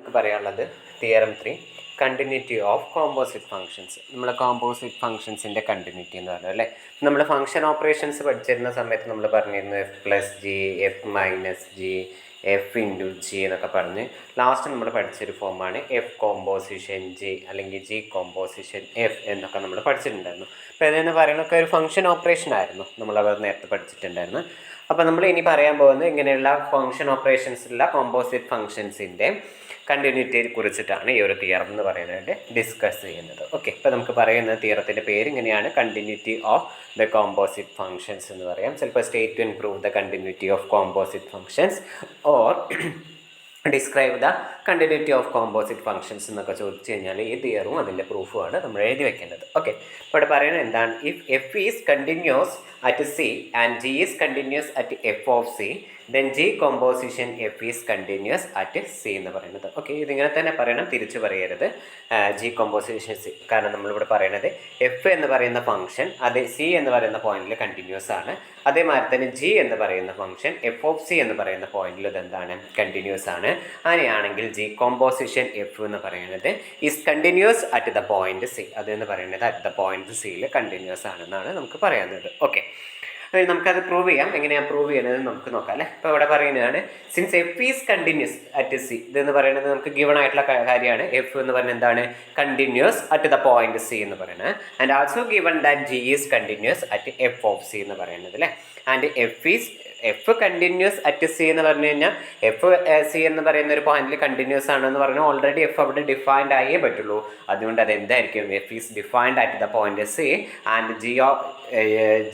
നമുക്ക് പറയാനുള്ളത് theorem 3 continuity of composite functions. നമ്മൾ കോമ്പോസിറ്റ് ഫങ്ഷൻസിൻ്റെ കണ്ടിന്യൂറ്റി എന്ന് പറഞ്ഞു അല്ലേ. നമ്മൾ ഫങ്ഷൻ ഓപ്പറേഷൻസ് പഠിച്ചിരുന്ന സമയത്ത് നമ്മൾ പറഞ്ഞിരുന്നു F plus G, F minus G, F into G എന്നൊക്കെ പറഞ്ഞ് ലാസ്റ്റ് നമ്മൾ പഠിച്ചൊരു ഫോമാണ് എഫ് കോമ്പോസിഷൻ ജി അല്ലെങ്കിൽ ജി കോമ്പോസിഷൻ എഫ് എന്നൊക്കെ നമ്മൾ പഠിച്ചിട്ടുണ്ടായിരുന്നു. അപ്പോൾ ഇതെന്ന് പറയുന്നതൊക്കെ ഒരു ഫങ്ഷൻ ഓപ്പറേഷൻ ആയിരുന്നു, നമ്മളത് നേരത്തെ പഠിച്ചിട്ടുണ്ടായിരുന്നു. അപ്പോൾ നമ്മൾ ഇനി പറയാൻ പോകുന്നത് ഇങ്ങനെയുള്ള ഫങ്ഷൻ ഓപ്പറേഷൻസിലുള്ള കോമ്പോസിറ്റ് ഫങ്ഷൻസിൻ്റെ കണ്ടിന്യൂറ്റിയെ കുറിച്ചിട്ടാണ് ഈ ഒരു തിയറം എന്ന് പറയുന്നത് ഡിസ്കസ് ചെയ്യുന്നത്. ഓക്കെ, ഇപ്പോൾ നമുക്ക് പറയുന്ന തിയറത്തിൻ്റെ പേര് ഇങ്ങനെയാണ്, continuity of the composite functions എന്ന് പറയാം. ചിലപ്പോൾ state to improve the continuity of composite functions or describe the continuity of composite functions എന്നൊക്കെ ചോദിച്ചു കഴിഞ്ഞാൽ ഈ തിയറും അതിൻ്റെ പ്രൂഫുമാണ് നമ്മൾ എഴുതി വെക്കേണ്ടത്. ഓക്കെ, ഇപ്പോൾ ഇവിടെ പറയുന്നത് എന്താണ്, if F is continuous at C and G is continuous at f of C then G composition f is continuous at c എന്ന് പറയുന്നത്. ഓക്കെ, ഇതിങ്ങനെ തന്നെ പറയണം, തിരിച്ചു പറയരുത് ജി കോമ്പോസിഷൻ സി. കാരണം നമ്മളിവിടെ പറയുന്നത് എഫ് എന്ന് പറയുന്ന ഫംഗ്ഷൻ അത് സി എന്ന് പറയുന്ന പോയിന്റിൽ കണ്ടിന്യൂസ് ആണ്. അതേമാതിരി തന്നെ ജി എന്ന് പറയുന്ന ഫംഗ്ഷൻ എഫ് ഓഫ് സി എന്ന് പറയുന്ന പോയിന്റിൽ ഇതെന്താണ്, കണ്ടിന്യൂസ് ആണ്. അങ്ങനെയാണെങ്കിൽ ജി കോമ്പോസിഷൻ എഫ് എന്ന് പറയുന്നത് is continuous at the point C. അതെന്ന് പറയുന്നത് അറ്റ് ദ പോയിന്റ് സിയിൽ കണ്ടിന്യൂസ് ആണെന്നാണ് നമുക്ക് പറയുന്നത്. ഓക്കെ, നമുക്കത് പ്രൂവ് ചെയ്യാം. എങ്ങനെയാണ് പ്രൂവ് ചെയ്യുന്നത് നമുക്ക് നോക്കാം അല്ലേ. ഇപ്പോൾ ഇവിടെ പറയുന്നതാണ് since F is continuous at C. ഇതെന്ന് പറയുന്നത് നമുക്ക് ഗിവൺ ആയിട്ടുള്ള കാര്യമാണ്. എഫ് എന്ന് പറയുന്നത് എന്താണ്, continuous at the point c എന്ന് പറയുന്നത്. And also given that G is continuous at f of c എന്ന് പറയുന്നത് അല്ലേ. And F continuous at c എന്ന് പറഞ്ഞു കഴിഞ്ഞാൽ എഫ് സി എന്ന് പറയുന്ന ഒരു പോയിന്റിൽ കണ്ടിന്യൂസ് ആണെന്ന് പറഞ്ഞാൽ ഓൾറെഡി എഫ് അവിടെ ഡിഫൈൻഡ് ആയേ പറ്റുള്ളൂ. അതുകൊണ്ട് അത് എന്തായിരിക്കും, F is defined at the point C and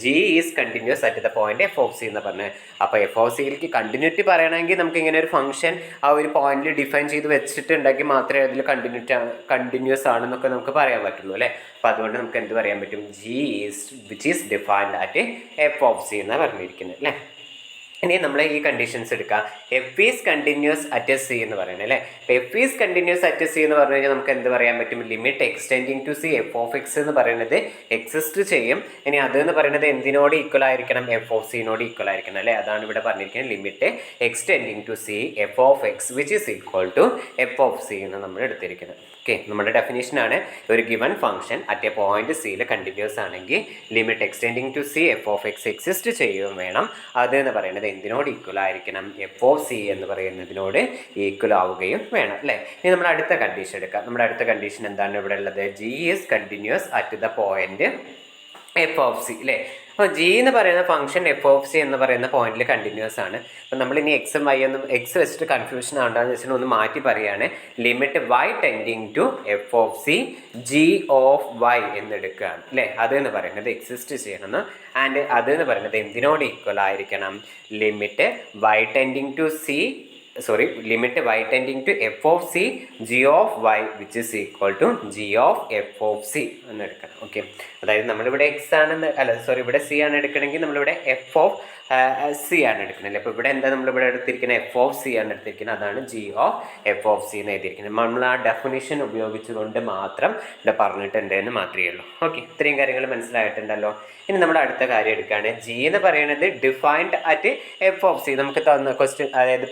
G is continuous at the point F of c എന്ന് പറഞ്ഞത്. അപ്പോൾ എഫ് ഓഫ് സിയിലേക്ക് കണ്ടിന്യൂറ്റി പറയണമെങ്കിൽ നമുക്ക് ഇങ്ങനെ ഒരു ഫംഗ്ഷൻ ആ ഒരു പോയിന്റിൽ ഡിഫൈൻ ചെയ്ത് വെച്ചിട്ടുണ്ടെങ്കിൽ മാത്രമേ അതിൽ കണ്ടിന്യൂസ് ആണെന്നൊക്കെ നമുക്ക് പറയാൻ പറ്റുള്ളൂ അല്ലേ. അപ്പോൾ അതുകൊണ്ട് നമുക്ക് എന്ത് പറയാൻ പറ്റും, g is which is defined at f of c എന്നാണ് പറഞ്ഞിരിക്കുന്നത് അല്ലേ. ഇനി നമ്മൾ ഈ കണ്ടീഷൻസ് എടുക്കാം. F is continuous at c എന്ന് പറയുന്നത് അല്ലേ. അപ്പോൾ f is continuous at c എന്ന് പറഞ്ഞു കഴിഞ്ഞാൽ നമുക്ക് എന്ത് പറയാൻ പറ്റും, limit x tending to c f of x എന്ന് പറയുന്നത് എക്സിസ്റ്റ് ചെയ്യും. ഇനി അത് എന്ന് പറയുന്നത് എന്തിനോട് ഈക്വൽ ആയിരിക്കണം, എഫ് ഓഫ് സിനോട് ഈക്വൽ ആയിരിക്കണം അല്ലേ. അതാണ് ഇവിടെ പറഞ്ഞിരിക്കുന്നത്, limit x tending to c f of x which is equal to f of c എന്ന് നമ്മൾ എടുത്തിരിക്കുന്നത്. ഓക്കെ, നമ്മുടെ ഡെഫിനേഷനാണ് ഒരു given function at a point സിയിൽ കണ്ടിന്യൂസ് ആണെങ്കിൽ limit x tending to c f of x exist ചെയ്യുകയും വേണം. അത് എന്ന് പറയുന്നത് എന്തിനോട് ഈക്വൽ ആയിരിക്കണം, എഫ് ഓഫ് സി എന്ന് പറയുന്നതിനോട് ഈക്വൽ ആവുകയും വേണം അല്ലേ. ഇനി നമ്മൾ അടുത്ത കണ്ടീഷൻ എടുക്കാം. നമ്മുടെ അടുത്ത കണ്ടീഷൻ എന്താണ് ഇവിടെ ഉള്ളത്, G is continuous at the point F of c അല്ലേ. അപ്പോൾ ജി എന്ന് പറയുന്ന ഫംഗ്ഷൻ എഫ് ഓഫ് സി എന്ന് പറയുന്ന പോയിന്റിൽ കണ്ടിന്യൂസ് ആണ്. അപ്പോൾ നമ്മൾ ഇനി എക്സും വൈ ഒന്നും എക്സ് വെച്ചിട്ട് കൺഫ്യൂഷൻ ആവണ്ടെന്ന് വെച്ചാൽ ഒന്ന് മാറ്റി പറയുകയാണ്. Limit y tending to f of c g of y എന്നെടുക്കുകയാണ് അല്ലേ. അത് എന്ന് പറയുന്നത് എക്സിസ്റ്റ് ചെയ്യണമെന്ന്. ആൻഡ് അത് എന്ന് പറയുന്നത് എന്തിനോട് ഈക്വൽ ആയിരിക്കണം, limit y tending to c limit y tending to f of c g of y which is equal to g of f of c എന്ന് എടുക്കണം. ഓക്കെ, അതായത് നമ്മളിവിടെ എക്സ് ആണെന്ന് ഇവിടെ സി ആണ് എടുക്കണമെങ്കിൽ നമ്മളിവിടെ എഫ് ഓഫ് സി ആണ് എടുക്കുന്നത്. അപ്പോൾ ഇവിടെ എന്താ നമ്മളിവിടെ എടുത്തിരിക്കുന്നത്, എഫ് ഓഫ് സി ആണ് എടുത്തിരിക്കുന്നത്. അതാണ് G of f of c എന്ന് എഴുതിയിരിക്കുന്നത്. നമ്മൾ ആ ഡെഫിനിഷൻ ഉപയോഗിച്ചുകൊണ്ട് മാത്രം ഇവിടെ പറഞ്ഞിട്ടുണ്ട് എന്ന് മാത്രമേ ഉള്ളൂ. ഓക്കെ, ഇത്രയും കാര്യങ്ങൾ മനസ്സിലായിട്ടുണ്ടല്ലോ. ഇനി നമ്മൾ അടുത്ത കാര്യം എടുക്കുകയാണ്. ജി എന്ന് പറയുന്നത് defined at f of C. നമുക്ക് തന്ന ക്വസ്റ്റ്യൻ, അതായത്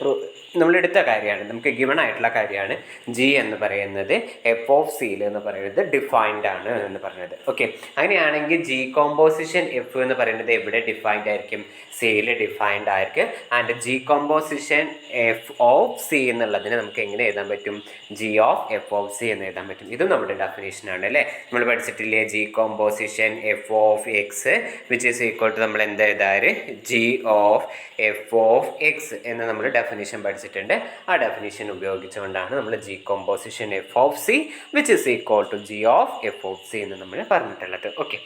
നമ്മളെടുത്ത കാര്യമാണ്, നമുക്ക് ഗിവൺ ആയിട്ടുള്ള കാര്യമാണ്. ജി എന്ന് പറയുന്നത് എഫ് ഓഫ് സിയിൽ എന്ന് പറയുന്നത് ഡിഫൈൻഡ് ആണ് എന്ന് പറയുന്നത്. ഓക്കെ, അങ്ങനെയാണെങ്കിൽ ജി കോമ്പോസിഷൻ എഫ് എന്ന് പറയുന്നത് എവിടെ ഡിഫൈൻഡ് ആയിരിക്കും, സിയിൽ ഡിഫൈൻഡ് ആയിരിക്കും. And g composition f of c എന്നുള്ളതിന് നമുക്ക് എങ്ങനെ എഴുതാൻ പറ്റും, g of f of c എന്ന് എഴുതാൻ പറ്റും. ഇതും നമ്മുടെ ഡെഫിനേഷനാണ് അല്ലേ. നമ്മൾ പഠിച്ചിട്ടില്ലേ, g composition f of x which is equal to നമ്മൾ എന്താ എഴുതാറ്, g of f of x എന്ന് നമ്മൾ ഡെഫിനേഷൻ പഠിച്ചിട്ടുണ്ട്. ആ ഡെഫിനേഷൻ ഉപയോഗിച്ചുകൊണ്ടാണ് നമ്മൾ g composition f of c which is equal to g of f of c എന്ന് നമ്മൾ പറഞ്ഞിട്ടുള്ളത്. ഓക്കെ,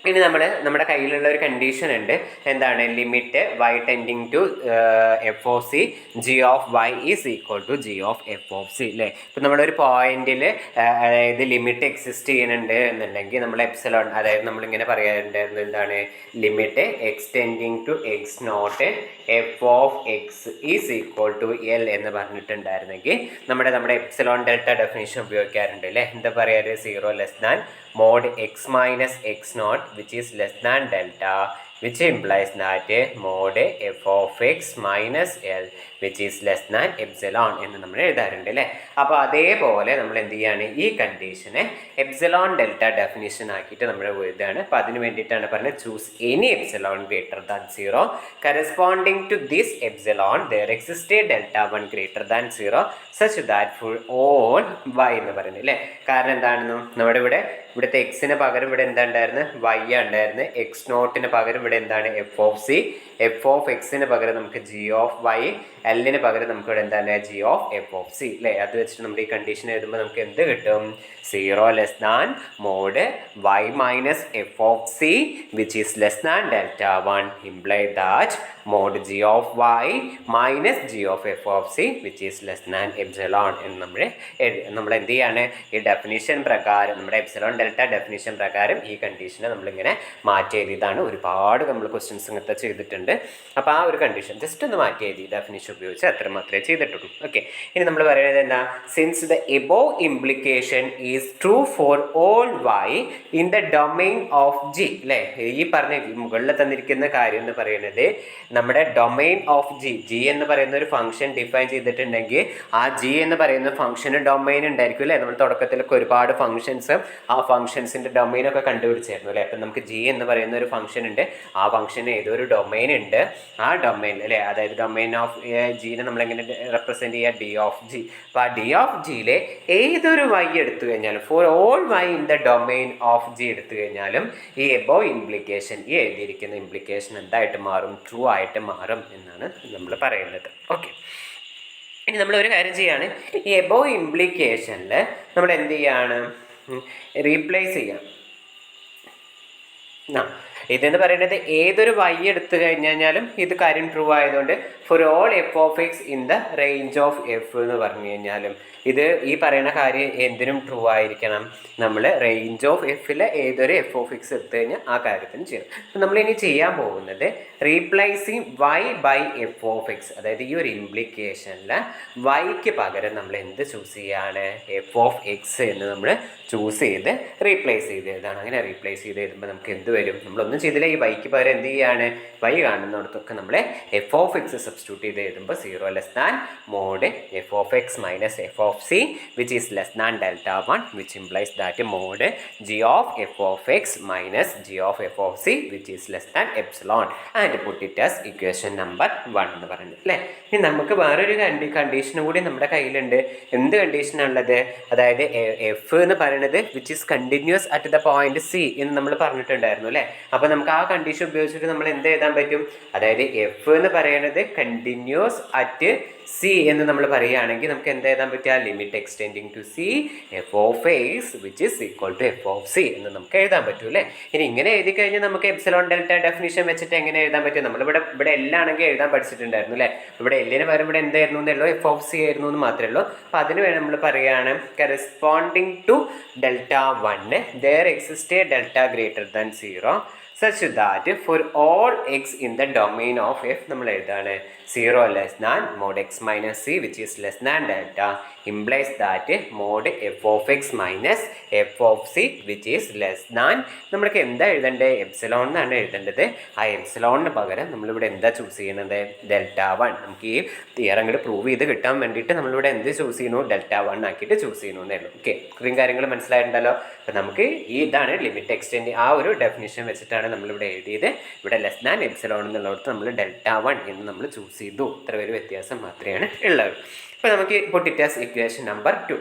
ഇനി നമ്മുടെ കയ്യിലുള്ള ഒരു കണ്ടീഷൻ ഉണ്ട്. എന്താണ്, limit y tending to f of c g of y is equal to g of f of c അല്ലേ. ഇപ്പം നമ്മളൊരു പോയിന്റിൽ അതായത് ലിമിറ്റ് എക്സിസ്റ്റ് ചെയ്യുന്നുണ്ട് എന്നുണ്ടെങ്കിൽ നമ്മൾ എപ്സിലോൺ, അതായത് നമ്മളിങ്ങനെ പറയാറുണ്ടായിരുന്നു എന്താണ്, limit x tending to x not f of x is equal to L എന്ന് പറഞ്ഞിട്ടുണ്ടായിരുന്നെങ്കിൽ നമ്മുടെ എപ്സിലോൺ ഡെൽറ്റ ഡെഫിനിഷൻ ഉപയോഗിക്കാറുണ്ട് അല്ലേ. എന്താ പറയാറ്, 0 less than mod x minus x naught which is less than delta which implies that mod f of x minus L which is less than epsilon എന്ന് നമ്മൾ എഴുതാറുണ്ട് അല്ലേ. അപ്പോൾ അതേപോലെ നമ്മൾ എന്ത് ചെയ്യാണ്, ഈ കണ്ടീഷനെ എപ്സിലോൺ ഡെൽറ്റ ഡെഫിനിഷൻ ആക്കിയിട്ട് നമ്മൾ എഴുതുകയാണ്. അപ്പോൾ അതിന് വേണ്ടിയിട്ടാണ് പറഞ്ഞത് choose any epsilon greater than 0 corresponding to this epsilon there exists a delta 1 greater than 0 such that for all y എന്ന് പറയുന്നത് അല്ലേ. കാരണം എന്താണെന്നു നമ്മുടെ ഇവിടുത്തെ എക്സിന് പകരം ഇവിടെ എന്താ ഉണ്ടായിരുന്നത്, വൈ ഉണ്ടായിരുന്നത്. എക്സ് നോട്ടിന് പകരം ഇവിടെ എന്താണ് F of C, f of എക്സിന് പകരം നമുക്ക് ജി ഓഫ് വൈ, എല്ലിന് പകരം നമുക്ക് ഇവിടെ എന്താണ് g of f of c അല്ലേ. അത് വെച്ചിട്ട് നമ്മൾ ഈ കണ്ടീഷൻ എഴുതുമ്പോൾ നമുക്ക് എന്ത് കിട്ടും, 0 less than mod y minus f of c which is less than delta 1 imply that mod g of y minus g of f of c which is less than epsilon എന്ന് നമ്മൾ എന്ത് ചെയ്യാണ്, ഈ definition പ്രകാരം നമ്മുടെ epsilon delta definition പ്രകാരം ഈ കണ്ടീഷനെ നമ്മളിങ്ങനെ മാറ്റി എഴുതിയതാണ്. ഒരുപാട് നമ്മൾ ക്വസ്റ്റ്യൻസ് ഇങ്ങനത്തെ ചെയ്തിട്ടുണ്ട്. അപ്പോൾ ആ ഒരു കണ്ടീഷൻ ജസ്റ്റ് ഒന്ന് മാറ്റി എഴുതി ഡെഫിനിഷൻ ഉപയോഗിച്ച് അത്ര മാത്രമേ ചെയ്തിട്ടുള്ളൂ. ഓക്കെ, ഇനി നമ്മൾ പറയുന്നത് എന്താ, since the above implication is true for all y in the domain of g അല്ലേ. ഈ പറഞ്ഞ മുകളിൽ തന്നിരിക്കുന്ന കാര്യം എന്ന് പറയുന്നത് നമ്മുടെ ഡൊമൈൻ ഓഫ് ജി എന്ന് പറയുന്ന ഒരു ഫംഗ്ഷൻ ഡിഫൈൻ ചെയ്തിട്ടുണ്ടെങ്കിൽ ആ ജി എന്ന് പറയുന്ന ഫംഗ്ഷന് ഡൊമൈൻ ഉണ്ടായിരിക്കും അല്ലേ. നമ്മൾ തുടക്കത്തിലൊക്കെ ഒരുപാട് ഫംഗ്ഷൻസ് ആ ഫംഗ്ഷൻസിൻ്റെ ഡൊമൈനൊക്കെ കണ്ടുപിടിച്ചായിരുന്നു അല്ലേ. അപ്പം നമുക്ക് ജി എന്ന് പറയുന്ന ഒരു ഫംഗ്ഷൻ ഉണ്ട്, ആ ഫംഗ്ഷന് ഏതൊരു ഡൊമൈൻ ഉണ്ട്, ആ ഡൊമൈൻ അല്ലേ, അതായത് ഡൊമൈൻ ഓഫ് ജീനെ നമ്മളെങ്ങനെ റെപ്രസെൻറ്റ് ചെയ്യുക, ഡി ഓഫ് ജി. അപ്പോൾ ആ ഡി ഓഫ് ജിയിലെ ഏതൊരു വൈ എടുത്തു കഴിഞ്ഞാലും for all y in the domain of g എടുത്തു കഴിഞ്ഞാലും ഈ എബോ ഇംപ്ലിക്കേഷൻ, ഈ എഴുതിയിരിക്കുന്ന ഇംപ്ലിക്കേഷൻ എന്തായിട്ട് മാറും, ട്രൂ ആയിട്ട് മാറും എന്നാണ് നമ്മൾ പറയുന്നത്. ഓക്കെ, ഇനി നമ്മൾ ഒരു കാര്യം ചെയ്യാണ്, ഈ എബോ ഇംപ്ലിക്കേഷനിൽ നമ്മൾ എന്ത് ചെയ്യാണ്, റീപ്ലേസ് ചെയ്യാം. ഇതെന്ന് പറയുന്നത് ഏതൊരു വൈ എടുത്തു കഴിഞ്ഞാലും ഇത് കാര്യം ട്രൂ ആയതുകൊണ്ട് for all F of X in the range of F എന്ന് പറഞ്ഞു കഴിഞ്ഞാലും ഇത് ഈ പറയുന്ന കാര്യം എന്തിനും ട്രൂ ആയിരിക്കണം. നമ്മൾ റേഞ്ച് ഓഫ് എഫിലെ ഏതൊരു എഫ് ഓഫ് എക്സ് എടുത്തു കഴിഞ്ഞാൽ ആ കാര്യത്തിന് ചെയ്യണം. അപ്പം നമ്മളിനി ചെയ്യാൻ പോകുന്നത് replacing y by f of x, അതായത് ഈ ഒരു ഇംപ്ലിക്കേഷനിൽ വൈക്ക് പകരം നമ്മൾ എന്ത് ചൂസ് ചെയ്യാണ്, എഫ് ഓഫ് എക്സ് എന്ന് നമ്മൾ ചൂസ് ചെയ്ത് റീപ്ലേസ് ചെയ്ത് എഴുതാണ്. അങ്ങനെ റീപ്ലേസ് ചെയ്ത് എഴുതുമ്പോൾ നമുക്ക് എന്ത് വരും, നമ്മളൊന്നും ചെയ്തില്ല, ഈ വൈക്ക് പകരം എന്ത് ചെയ്യാണ്, വൈ കാണുന്നിടത്തൊക്കെ നമ്മൾ എഫ് ഓഫ് എക്സ് സബ്സ്റ്റിറ്റ്യൂട്ട് ചെയ്ത് എഴുതുമ്പോൾ 0 less than mod f of x minus f of c which is less than delta 1 which implies that mode g of f of x minus g of f of c which is less than epsilon and put it as equation number 1 എന്ന് പറയുന്നത് അല്ലേ. ഇനി നമുക്ക് വേറൊരു condition കൂടി നമ്മുടെ കയ്യിലുണ്ട്. എന്ത് കണ്ടീഷനാണുള്ളത്, അതായത് എഫ് എന്ന് പറയുന്നത് which is continuous at the point c എന്ന് നമ്മൾ പറഞ്ഞിട്ടുണ്ടായിരുന്നു അല്ലേ. അപ്പോൾ നമുക്ക് ആ കണ്ടീഷൻ ഉപയോഗിച്ചിട്ട് നമ്മൾ എന്ത് എഴുതാൻ പറ്റും, അതായത് എഫ് എന്ന് പറയുന്നത് കണ്ടിന്യൂസ് അറ്റ് സി എന്ന് നമ്മൾ പറയുകയാണെങ്കിൽ നമുക്ക് എന്ത് എഴുതാൻ പറ്റുക, limit x tending to c f of x which is equal to f of c എന്ന് നമുക്ക് എഴുതാൻ പറ്റും അല്ലേ. ഇനി ഇങ്ങനെ എഴുതി കഴിഞ്ഞാൽ നമുക്ക് എപ്സിലോൺ ഡെൽറ്റ ഡെഫിനിഷൻ വെച്ചിട്ട് എങ്ങനെ എഴുതാൻ പറ്റും, നമ്മളിവിടെ എല്ലാണെങ്കിൽ എഴുതാൻ പഠിച്ചിട്ടുണ്ടായിരുന്നു അല്ലേ. ഇവിടെ എല്ലിന് പകരം ഇവിടെ എന്തായിരുന്നു എന്നല്ലോ, എഫ് ഓഫ് സി ആയിരുന്നു എന്ന് മാത്രമേ ഉള്ളൂ. അപ്പോൾ അതിന് വേണ്ടി നമ്മൾ പറയുകയാണ് corresponding to delta 1 there exists a delta greater than 0 such that for all x in the domain of f നമ്മൾ എഴുതാണ് 0 less than mod x minus c which is less than delta implies that mod f of x minus f of c which is less than നമ്മൾക്ക് എന്താ എഴുതേണ്ടത്, epsilon എന്നാണ് എഴുതേണ്ടത്. ആ എപ്സിലോണിന് പകരം നമ്മളിവിടെ എന്താ ചൂസ് ചെയ്യുന്നത്, ഡെൽറ്റ 1. നമുക്ക് ഈ തിയറം അങ്ങോട്ട് പ്രൂവ് ചെയ്ത് കിട്ടാൻ വേണ്ടിയിട്ട് നമ്മളിവിടെ എന്ത് ചൂസ് ചെയ്യുന്നു, ഡെൽറ്റ 1 ആക്കിയിട്ട് ചൂസ് ചെയ്യുന്നു എന്നേ ഉള്ളൂ. ഓക്കെ, ഇത്രയും കാര്യങ്ങൾ മനസ്സിലായിട്ടുണ്ടല്ലോ. അപ്പോൾ നമുക്ക് ഈ ഇതാണ് ലിമിറ്റ് എക്സ്റ്റെൻഡ്, ആ ഒരു ഡെഫിനിഷൻ വെച്ചിട്ടാണ് നമ്മളിവിടെ എഴുതിയത്. ഇവിടെ ലെസ് ദാൻ എപ്സിലോൺ എന്നുള്ളിടത്ത് നമ്മൾ ഡെൽറ്റ 1 എന്ന് നമ്മൾ ചൂസ് ചെയ്തു. ഇത്ര ഒരു വ്യത്യാസം മാത്രമേ ഉള്ളത്. അപ്പോൾ നമുക്ക് put it as equation number 2.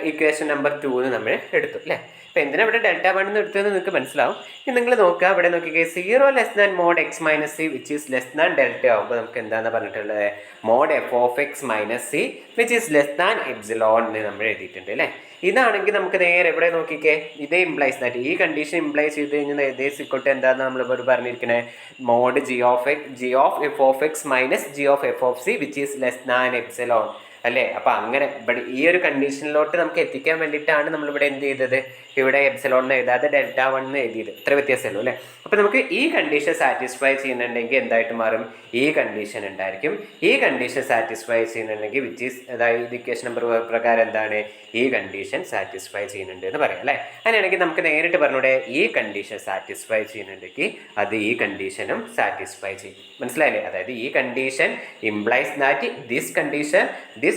Equation number 2 നമ്മൾ എടുത്തു അല്ലേ. അപ്പോൾ എന്തിനാ ഇവിടെ ഡെൽറ്റ 1 എന്ന് എടുത്തതെന്ന് നിങ്ങൾക്ക് മനസ്സിലാവും. ഇനി നിങ്ങൾ നോക്കുക, ഇവിടെ നോക്കിക്കേ 0 less than mod x minus c which is less than delta ആകുമ്പോൾ നമുക്ക് എന്താണെന്ന് പറഞ്ഞിട്ടുള്ളത്, mod f of x minus c which is less than epsilon എന്ന് നമ്മൾ എഴുതിയിട്ടുണ്ട് അല്ലേ. ഇതാണെങ്കിൽ നമുക്ക് നേരെ ഇവിടെ നോക്കിക്കേ, ഇതേ ഇംപ്ലൈസ് ദാറ്റ് ഈ കണ്ടീഷൻ ഇംപ്ലൈസ് ചെയ്ത് കഴിഞ്ഞാൽ ഇതേ സിക്വട്ട് എന്താണെന്ന് നമ്മളിപ്പോൾ പറഞ്ഞിരിക്കുന്നത്, mod g of f of x minus g of f of c which is less than epsilon അല്ലേ. അപ്പോൾ അങ്ങനെ ഇവിടെ ഈ ഒരു കണ്ടീഷനിലോട്ട് നമുക്ക് എത്തിക്കാൻ വേണ്ടിയിട്ടാണ് നമ്മളിവിടെ എന്ത് ചെയ്തത്, ഇവിടെ എപ്സിലോൺ എന്ന് എഴുതാതെ ഡെൽറ്റ 1 എന്ന് എഴുതിയത്. ഇത്ര വ്യത്യാസമല്ലോ അല്ലേ. അപ്പോൾ നമുക്ക് ഈ കണ്ടീഷൻ സാറ്റിസ്ഫൈ ചെയ്യുന്നുണ്ടെങ്കിൽ എന്തായിട്ട് മാറും? ഈ കണ്ടീഷൻ ഉണ്ടായിരിക്കും. ഈ കണ്ടീഷൻ സാറ്റിസ്ഫൈ ചെയ്യുന്നുണ്ടെങ്കിൽ വിച്ച് ഈസ്, അതായത് ഇക്വേഷൻ നമ്പർ പ്രകാരം എന്താണ്? ഈ കണ്ടീഷൻ സാറ്റിസ്ഫൈ ചെയ്യുന്നുണ്ട് എന്ന് പറയാം അല്ലേ. അങ്ങനെയാണെങ്കിൽ നമുക്ക് നേരിട്ട് പറഞ്ഞൂടെ ഈ കണ്ടീഷൻ സാറ്റിസ്ഫൈ ചെയ്യുന്നുണ്ടെങ്കിൽ അത് ഈ കണ്ടീഷനും സാറ്റിസ്ഫൈ ചെയ്യും. മനസ്സിലായില്ലേ? അതായത് ഈ condition implies that this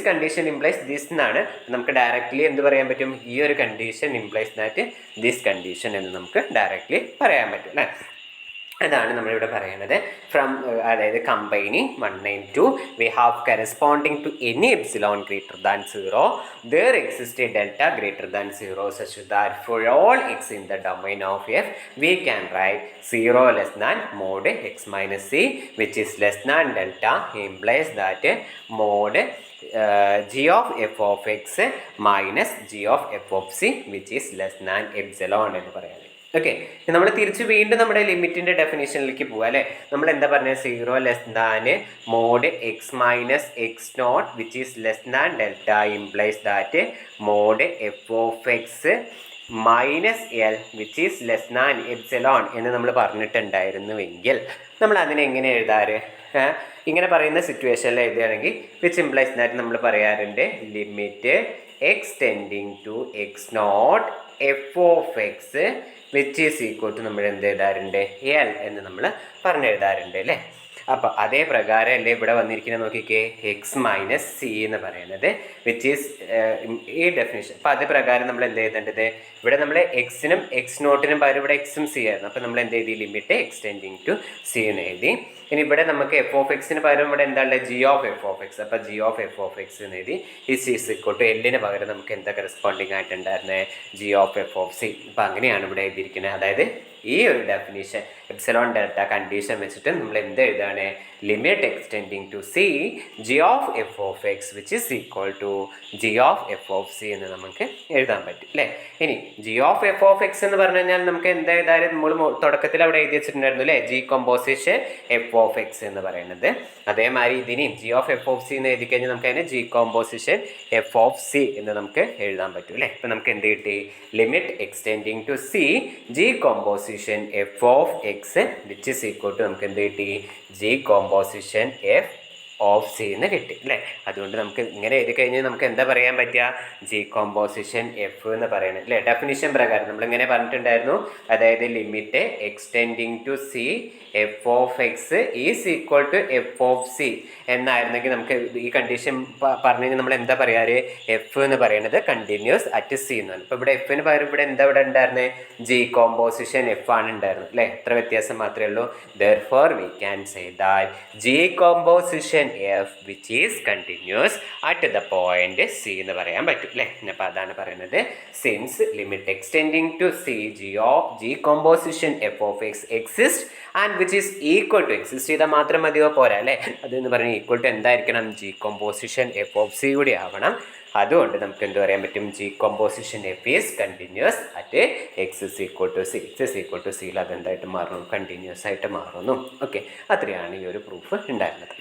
condition implies this എന്നാണ്. നമുക്ക് ഡയറക്റ്റ്ലി എന്ത് പറയാൻ പറ്റും? ഈ ഒരു condition implies that this condition എന്ന് നമുക്ക് ഡയറക്റ്റ്ലി പറയാൻ പറ്റും അല്ലേ. അതാണ് നമ്മളിവിടെ പറയുന്നത്. അതായത് combining 1 and 2 we have corresponding to any epsilon greater than 0 there exists a delta greater than 0 such that for all x in the domain of f we can write 0 less than mod x minus c which is less than delta implies that mod g of f of x minus g of f of c which is less than epsilon എന്ന് പറയാം. Okay, നമ്മൾ തിരിച്ച് വീണ്ടും നമ്മുടെ ലിമിറ്റിൻ്റെ ഡെഫിനേഷനിലേക്ക് പോവാം അല്ലേ. നമ്മൾ എന്താ പറഞ്ഞത്? 0 less than mod x minus x naught which is less than delta implies that mod f of x minus L which is less than epsilon എന്ന് നമ്മൾ പറഞ്ഞിട്ടുണ്ടായിരുന്നുവെങ്കിൽ നമ്മൾ അതിനെ എങ്ങനെ എഴുതാറ്? ഇങ്ങനെ പറയുന്ന സിറ്റുവേഷനിൽ എഴുതുകയാണെങ്കിൽ വിച്ച് ഇംപ്ലൈസ് ദാറ്റ് നമ്മൾ പറയാറുണ്ട് limit x tending to x not f of x which is equal to നമ്മൾ എന്ത് എഴുതാറുണ്ട്? എൽ എന്ന് നമ്മൾ പറഞ്ഞെഴുതാറുണ്ട് അല്ലേ. അപ്പോൾ അതേ പ്രകാരം അല്ലേ ഇവിടെ വന്നിരിക്കുന്നത് നോക്കിക്കേ, എക്സ് മൈനസ് സി എന്ന് പറയുന്നത് വിച്ച് ഈസ് ഈ ഡെഫിനേഷൻ. അപ്പോൾ അതേ പ്രകാരം നമ്മൾ എന്ത് ചെയ്തേണ്ടത്? ഇവിടെ നമ്മൾ എക്സിനും എക്സ് നോട്ടിനും പകരം ഇവിടെ എക്സും സി ആയിരുന്നു. അപ്പോൾ നമ്മൾ എന്ത് എഴുതി? ലിമിറ്റ് എക്സ്റ്റെൻഡിങ് ടു സി എന്ന് എഴുതി. ഇനി ഇവിടെ നമുക്ക് എഫ് ഓഫ് എക്സിന് പകരം ഇവിടെ എന്താണ്? G of f of x. അപ്പോൾ g of f of x എന്ന് എഴുതി. ഈ സി ഈക്വൽ ടു എല്ലിന് പകരം നമുക്ക് എന്താ കറസ്പോണ്ടിങ് ആയിട്ടുണ്ടായിരുന്നത്? G of f of c. അപ്പോൾ അങ്ങനെയാണ് ഇവിടെ എഴുതിയിരിക്കുന്നത്. അതായത് ഈ ഒരു ഡെഫിനിഷൻ എപ്സിലോൺ ഡെൽറ്റ കണ്ടീഷൻ വെച്ചിട്ട് നമ്മൾ എന്ത് എഴുതാണ്? Limit x tending to c g of f of x which is equal to g of f of c എന്ന് നമുക്ക് എഴുതാൻ പറ്റും അല്ലേ. ഇനി g of f of x എന്ന് പറഞ്ഞു കഴിഞ്ഞാൽ നമുക്ക് എന്താ എഴുതാറ്? നമ്മൾ തുടക്കത്തിൽ അവിടെ എഴുതി വെച്ചിട്ടുണ്ടായിരുന്നു അല്ലേ, g composition f of x എന്ന് പറയുന്നത്. അതേമാതിരി ഇതിനെയും g of f of c എന്ന് എഴുതി കഴിഞ്ഞാൽ നമുക്ക് അതിന് g composition f of c എന്ന് നമുക്ക് എഴുതാൻ പറ്റും അല്ലേ. ഇപ്പം നമുക്ക് എന്ത് കിട്ടി? Limit x tending to c g composition f of x which is equal to നമുക്ക് എന്ത് കിട്ടി? G composition f of c എന്ന് കിട്ടി അല്ലേ. അതുകൊണ്ട് നമുക്ക് ഇങ്ങനെ എഴുതി കഴിഞ്ഞാൽ നമുക്ക് എന്താ പറയാൻ പറ്റുക? ജി കോമ്പോസിഷൻ എഫ് എന്ന് പറയുന്നത് അല്ലേ. ഡെഫിനിഷൻ പ്രകാരം നമ്മളിങ്ങനെ പറഞ്ഞിട്ടുണ്ടായിരുന്നു. അതായത് limit x tending to c f of x is equal to f of c എന്നായിരുന്നെങ്കിൽ നമുക്ക് ഈ കണ്ടീഷൻ പറഞ്ഞു കഴിഞ്ഞാൽ നമ്മൾ എന്താ പറയാറ്? എഫ് എന്ന് പറയുന്നത് കണ്ടിന്യൂസ് അറ്റ് സി എന്നാണ്. ഇപ്പോൾ ഇവിടെ എഫിന് പകരം ഇവിടെ എന്താ ഇവിടെ ഉണ്ടായിരുന്നത്? ജി കോമ്പോസിഷൻ എഫ് ആണ് ഉണ്ടായിരുന്നത് അല്ലേ. എത്ര വ്യത്യാസം മാത്രമേ ഉള്ളൂ. therefore we can say that g composition f which is continuous at the point c എന്ന് പറയാൻ പറ്റും അല്ലേ. അപ്പോൾ അതാണ് പറയുന്നത് since limit x tending to c g composition f of x exist and which is equal to, exist ചെയ്താൽ മാത്രം മതിയോ? പോരാ അല്ലേ. അതെന്ന് പറഞ്ഞാൽ ഈക്വൽ ടു എന്തായിരിക്കണം? G composition f of c കൂടി ആവണം. അതുകൊണ്ട് നമുക്ക് എന്ത് പറയാൻ പറ്റും? G composition f is continuous at x is equal to C. X is equal to സിയിൽ അതെന്തായിട്ട് മാറുന്നു? കണ്ടിന്യൂസ് ആയിട്ട് മാറുന്നു. ഓക്കെ, അത്രയാണ് ഈ ഒരു പ്രൂഫ് ഉണ്ടായിരുന്നത്.